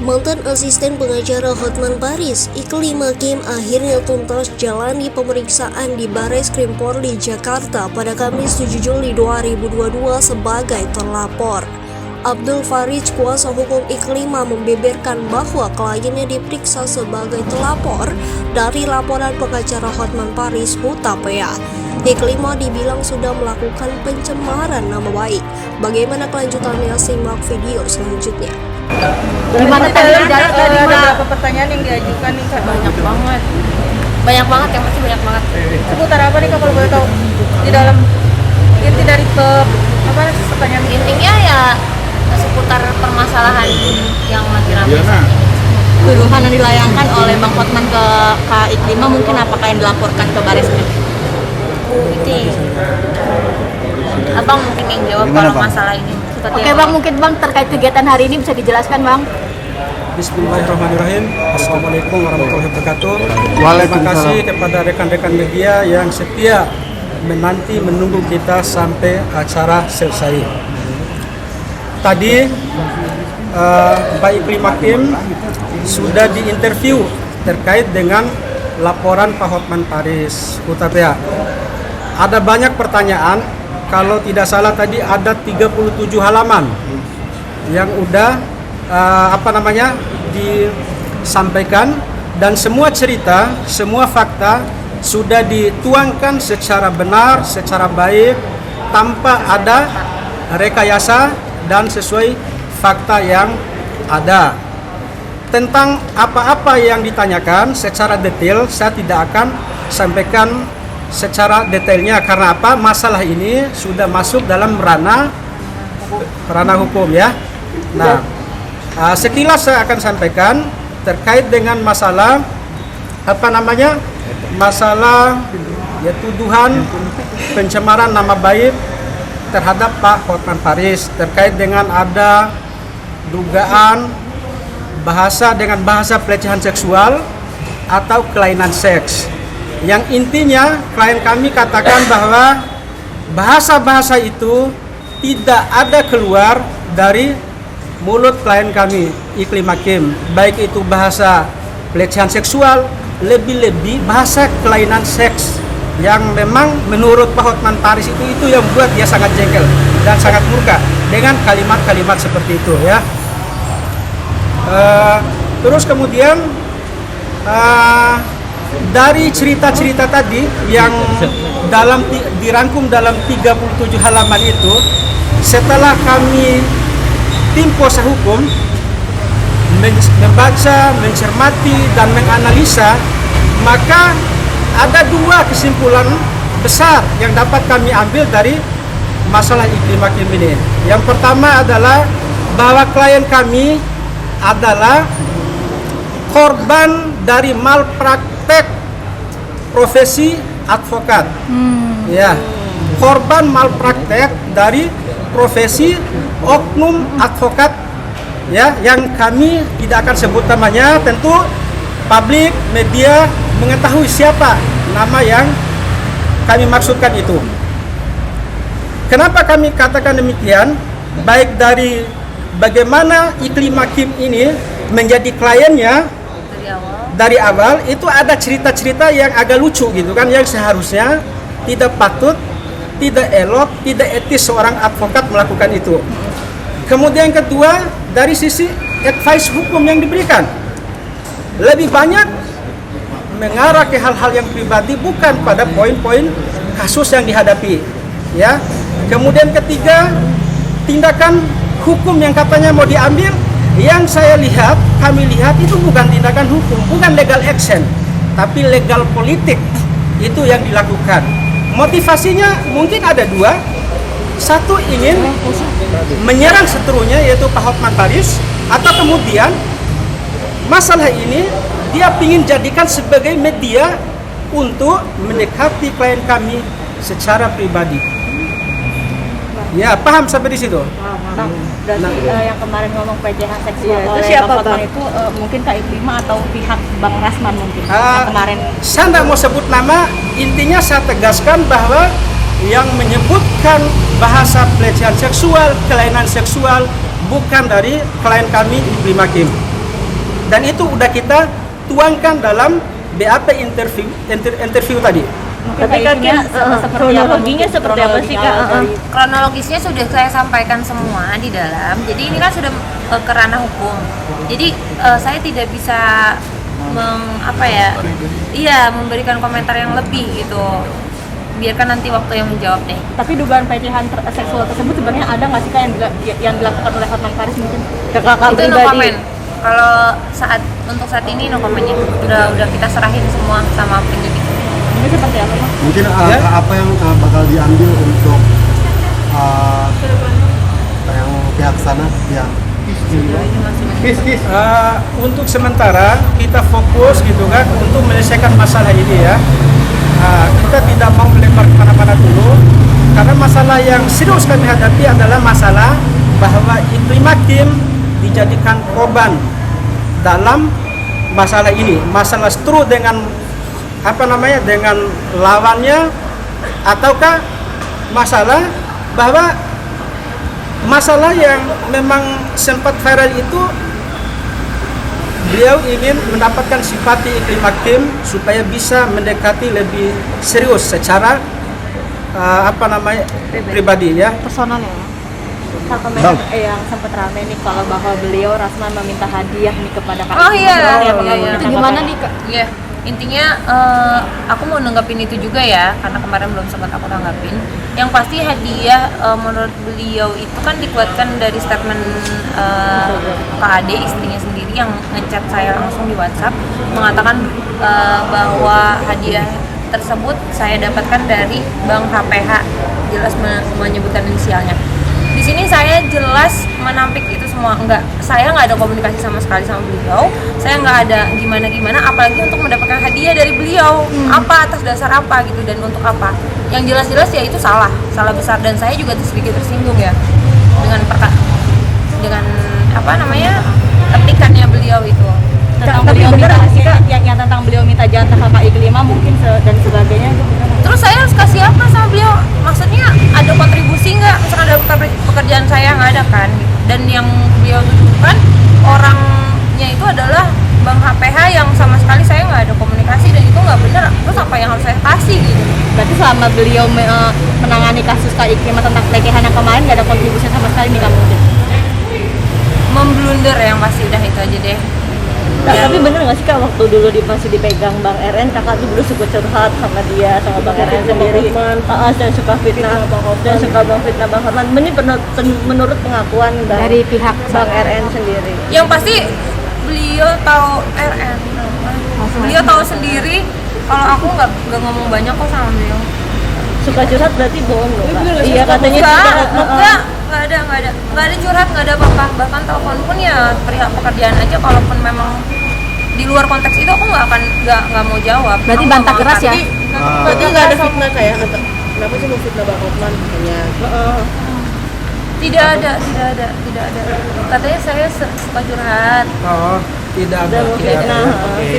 Mantan asisten pengacara Hotman Paris, Iqlim Hakim akhirnya tuntas jalani pemeriksaan di Barreskrim Polri Jakarta pada Kamis 7 Juli 2022 sebagai terlapor. Abdul Farij, kuasa hukum Iqlima, membeberkan bahwa kliennya diperiksa sebagai terlapor dari laporan pengacara Hotman Paris Hutapea. Iqlima dibilang sudah melakukan pencemaran nama baik. Bagaimana kelanjutannya? Simak video selanjutnya. Gimana tadi beberapa pertanyaan yang diajukan nih Kak? banyak banget yang pasti banyak banget. Seputar apa nih Kak kalau boleh tahu? Di dalam inti dari pertanyaan ini? Intinya ya seputar permasalahan yang lagi ramai. Tuduhan yang dilayangkan oleh Bang Hotman ke Kak Iqlima mungkin apakah yang dilaporkan ke Barreskrim? Itu Abang mungkin yang jawab kalau masalah ini. Oke Bang, mungkin Bang terkait kegiatan hari ini bisa dijelaskan Bang? Bismillahirrahmanirrahim. Assalamualaikum warahmatullahi wabarakatuh. Terima kasih kepada rekan-rekan media yang setia menunggu kita sampai acara selesai. Tadi Pak Iqlim Hakim sudah diinterview terkait dengan laporan Pak Hotman Paris Hutapea. Ada banyak pertanyaan. Kalau tidak salah tadi ada 37 halaman yang udah disampaikan, dan semua cerita, semua fakta sudah dituangkan secara benar, secara baik, tanpa ada rekayasa dan sesuai fakta yang ada. Tentang apa-apa yang ditanyakan secara detail saya tidak akan sampaikan secara detailnya, karena apa? Masalah ini sudah masuk dalam ranah hukum ya. Nah, sekilas saya akan sampaikan terkait dengan masalah masalah ya tuduhan pencemaran nama baik terhadap Pak Hotman Paris terkait dengan ada dugaan bahasa pelecehan seksual atau kelainan seks. Yang intinya klien kami katakan bahwa bahasa-bahasa itu tidak ada keluar dari mulut klien kami, Iqlim Hakim. Baik itu bahasa pelecehan seksual, lebih-lebih bahasa kelainan seks yang memang menurut Pak Hotman Paris itu yang membuat dia sangat jengkel dan sangat murka dengan kalimat-kalimat seperti itu ya. Terus kemudian dari cerita-cerita tadi yang dirangkum dalam 37 halaman itu, setelah kami tim kuasa hukum membaca, mencermati dan menganalisa, maka ada dua kesimpulan besar yang dapat kami ambil dari masalah Iqlim Hakim ini. Yang pertama adalah bahwa klien kami adalah korban dari malpraktek profesi advokat. Ya, korban malpraktek dari profesi oknum advokat ya, yang kami tidak akan sebut namanya. Tentu publik media mengetahui siapa nama yang kami maksudkan itu. Kenapa kami katakan demikian? Baik dari bagaimana Iqlim Hakim ini menjadi kliennya dari awal, itu ada cerita-cerita yang agak lucu gitu kan, yang seharusnya tidak patut, tidak elok, tidak etis seorang advokat melakukan itu. Kemudian kedua, dari sisi advice hukum yang diberikan, lebih banyak mengarah ke hal-hal yang pribadi, bukan pada poin-poin kasus yang dihadapi ya. Kemudian ketiga, tindakan hukum yang katanya mau diambil, yang kami lihat itu bukan tindakan hukum, bukan legal action, tapi legal politik itu yang dilakukan. Motivasinya mungkin ada dua. Satu, ingin menyerang seterunya yaitu Pak Hotman Paris, atau kemudian masalah ini dia ingin jadikan sebagai media untuk mendekati klien kami secara pribadi. Ya, paham sampai di situ. Bang, berarti yang kemarin ngomong pelecehan seksual Iya, itu oleh siapa, Bang Hotman Bang? itu mungkin Kak Iklima atau pihak Bang Rasman mungkin Ah, yang kemarin. Saya tidak mau sebut nama, intinya saya tegaskan bahwa yang menyebutkan bahasa pelecehan seksual, kelainan seksual bukan dari klien kami Iklima Kim. Dan itu udah kita tuangkan dalam BAP interview tadi. Mungkin Tapi Kak Iklima seperti apa? kronologinya seperti apa sih, Kak? Kronologisnya sudah saya sampaikan semua di dalam. Jadi ini kan sudah ke ranah hukum. Jadi saya tidak bisa memberikan komentar yang lebih gitu. Biarkan nanti waktu yang menjawab deh. Tapi dugaan pelecehan seksual tersebut sebenarnya ada nggak sih Kak yang dilakukan oleh Hotman Paris mungkin? Ke kakak Itu no pribadi. comment. Kalau untuk saat ini no commentnya. Udah kita serahin semua sama penyidik. Ini seperti apa Bang? Mungkin apa yang bakal diambil untuk yang pihak sana ya. Untuk sementara kita fokus gitu kan untuk menyelesaikan masalah ini ya. Kita tidak mau melempar kemana-mana dulu karena masalah yang serius kami hadapi adalah masalah bahwa Iklima Kim dijadikan korban dalam masalah ini, masalah stru dengan dengan lawannya, ataukah masalah bahwa masalah yang memang sempat viral itu beliau ingin mendapatkan simpati Iklima Kim supaya bisa mendekati lebih serius secara pribadi ya. Personal ya. Kak komentar yang sempat rame nih kalau bahwa beliau Rasman meminta hadiah nih kepada Kak. Oh iya. Itu gimana nih Kak? Iya, intinya aku mau nanggapin itu juga ya, karena kemarin belum sempat aku nanggapin. Yang pasti hadiah menurut beliau itu kan dikuatkan dari statement Kak Ade, istrinya sendiri yang ngechat saya langsung di WhatsApp mengatakan bahwa hadiah tersebut saya dapatkan dari Bank HPH, jelas menyebutkan inisialnya. Di sini saya jelas menampik itu semua. Saya nggak ada komunikasi sama sekali sama beliau. Saya nggak ada gimana-gimana, apalagi untuk mendapatkan hadiah dari beliau. Apa, atas dasar apa gitu, dan untuk apa? Yang jelas-jelas ya itu salah besar, dan saya juga sedikit tersinggung ya dengan ketikannya beliau itu. Tentang beliau minta yang tentang beliau minta jatah sama Iklima mungkin dan sebagainya gitu. Terus saya harus kasih apa sama beliau? Maksudnya ada kontribusi nggak? Misalkan ada pekerjaan saya nggak ada kan? Dan yang beliau tujukan orangnya itu adalah Bank HPH yang sama sekali saya nggak ada komunikasi, dan itu nggak benar. Terus apa yang harus saya kasih gitu? Berarti selama beliau menangani kasus Kak Iklima tentang pelecehan yang kemarin nggak ada kontribusi sama sekali nih Kak mungkin? Memblunder yang pasti, udah itu aja deh. Ya. Tapi bener nggak sih Kak, waktu dulu masih dipegang Bang RN, kakak tuh dulu suka curhat sama dia, sama Bang RN sendiri, dan suka fitnah Bang Hotman. Ini menurut pengakuan dari pihak Bang RN sendiri. Yang pasti beliau tahu RN. Beliau tahu sendiri kalau aku nggak ngomong banyak kok sama beliau. Suka curhat berarti bohong loh Kak? Iya katanya nggak ada curhat, nggak ada apa-apa. Bahkan telepon pun ya perihal pekerjaan aja. Kalaupun memang di luar konteks itu aku nggak mau jawab. Berarti Aku bantah nggak mau keras ya? angkat. berarti nggak ada fitnah kayak kenapa sih mau fitnah Bang Hotman katanya? Tidak ada. Katanya saya suka curhat. Oh, tidak ada.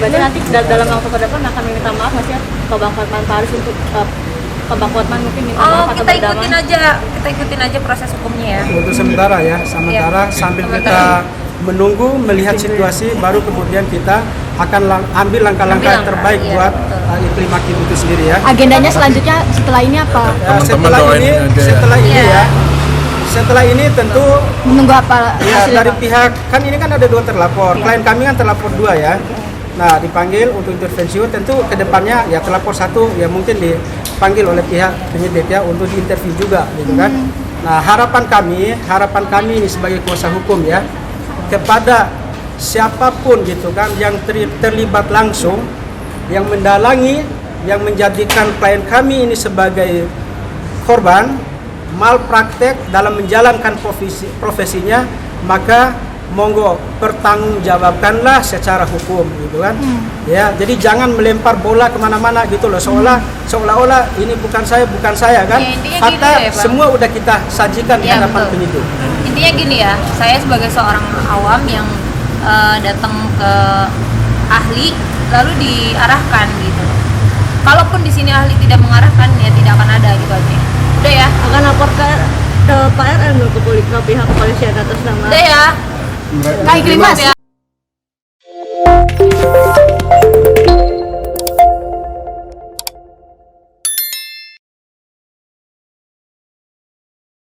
Berarti nanti dalam waktu ke depan akan meminta maaf nggak sih ke Bang Hotman Paris untuk ke Bang Hotman mungkin minta maaf atau kita berdamai? ikutin aja proses hukumnya ya. Untuk sementara ya, sambil kita menunggu melihat situasi, baru kemudian kita akan ambil langkah-langkah yang terbaik iya, buat betul. Iklima Kim itu sendiri ya. Agendanya selanjutnya setelah ini apa? Ya, setelah ini tentu Menunggu apa ya, hasilnya? dari pihak, kan ini kan ada 2 terlapor, klien kami kan terlapor 2 ya. Nah, dipanggil untuk intervensi, tentu kedepannya ya terlapor 1 ya mungkin dipanggil oleh pihak penyidik ya untuk diinterview juga gitu kan. Nah, harapan kami ini sebagai kuasa hukum ya, kepada siapapun gitu kan yang terlibat langsung, yang mendalangi, yang menjadikan klien kami ini sebagai korban malpraktek dalam menjalankan profesinya, maka monggo pertanggungjawabkanlah secara hukum gitu kan. Ya, jadi jangan melempar bola kemana-mana gitu loh, seolah-olah ini bukan saya kan. Ya, intinya Fakta gini ya, Bang. semua udah kita sajikan di Ya, hadapan betul. penyidik. Intinya gini ya, saya sebagai seorang awam yang datang ke ahli lalu diarahkan gitu. Kalaupun di sini ahli tidak mengarahkan, ya tidak akan ada gitu aja. Udah ya, Akan lapor ke Pak RN dulu ke pihak kepolisian atas nama udah ya. Kak Iklimas ya.